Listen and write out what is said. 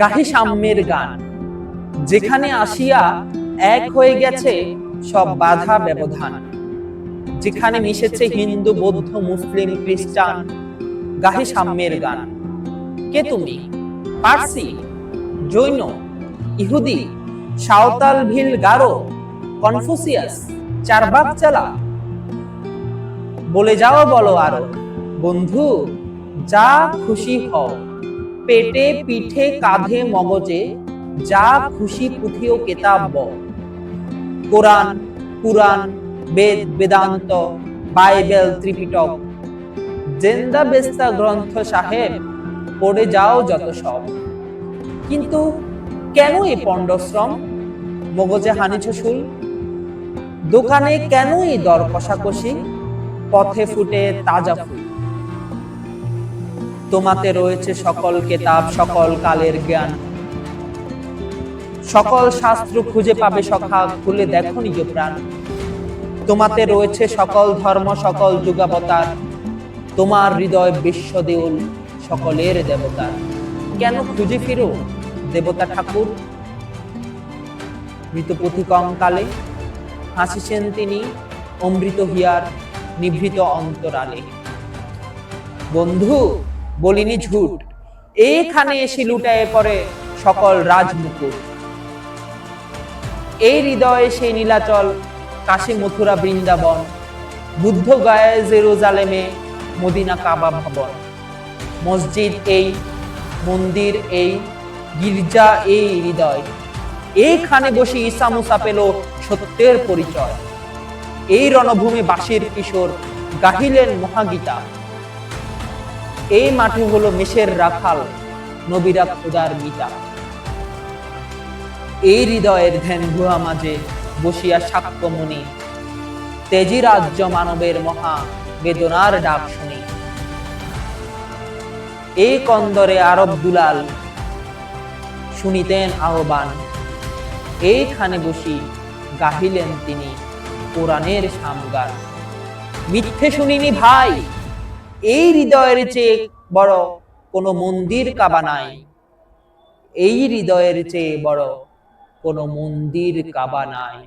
গাহি সাম্যের গান, যেখানে আসিয়া এক হয়ে গেছে সব বাধা ব্যবধান, যেখানে মিশেছে হিন্দু বৌদ্ধ মুসলিম খ্রিস্টান। গাহি সাম্যের গান। কে তুমি? পার্সি, জৈন, ইহুদি, সাঁওতাল, ভিল, গারো, কনফুসিয়াস, চারবাক চালা? বলে যাও, বলো আরো। বন্ধু, যা খুশি হও, পেটে পিঠে কাঁধে মগজে, যা খুশি পুঁথি ও কেতাব বও। কোরআন, পুরাণ, বেদ, বেদান্ত, বাইবেল, ত্রিপিটক, জেন্দা বেস্তা গ্রন্থ সাহেব, পড়ে যাও যত সব। কিন্তু কেন এই পণ্ডশ্রম? মগজে হানিছ শুল? দোকানে কেন এই দর কষাকষি? পথে ফুটে তাজা ফুল। তোমাতে রয়েছে সকল কেতাব, সকল কালের জ্ঞান, সকল শাস্ত্র খুঁজে পাবে সখা, খুলে দেখো নিজ প্রাণ। তোমাতে রয়েছে সকল ধর্ম, সকল যুগাবতার, তোমার হৃদয় বিশ্ব দেউল, সকলের দেবতা। কেন খুঁজে ফিরো দেবতা ঠাকুর? মৃতপথি কঙ্কালে হাসিছেন তিনি, অমৃত হিয়ার নিভৃত অন্তরালে। বন্ধু, বলিনি ঝুট, এইখানে এসে লুটায়ে পড়ে সকল রাজমুকুট। এই হৃদয়ে সেই নীলাচল, কাশী মথুরা বৃন্দাবন, বুদ্ধ গায়ে জেরুজালেমে, মদিনা কাবা ভবন। মসজিদ এই, মন্দির এই, গির্জা এই হৃদয়, এইখানে বসে ঈসা মুসা পেল সত্যের পরিচয়। এই রণভূমি বাসীর কিশোর গাহিলেন মহাগীতা। এই মাঠে হলো মেষের রাখাল, নবীরা খোদার গীতা। এই হৃদয়ের ধ্যান গুহা মাঝে বসিয়া সাক্ষ্যমণি, তেজি রাজ্য মানবের মহা বেদনার ডাক শুনি। এই কন্দরে আরব দুলাল শুনিতেন আহ্বান, এইখানে বসি গাহিলেন তিনি কোরআনের সামগান। মিথ্যে শুনিনি ভাই, এই হৃদয়ের চেয়ে বড় কোনো মন্দির কাবা নাই। এই হৃদয়ের চেয়ে বড় কোনো মন্দির কাবা নাই।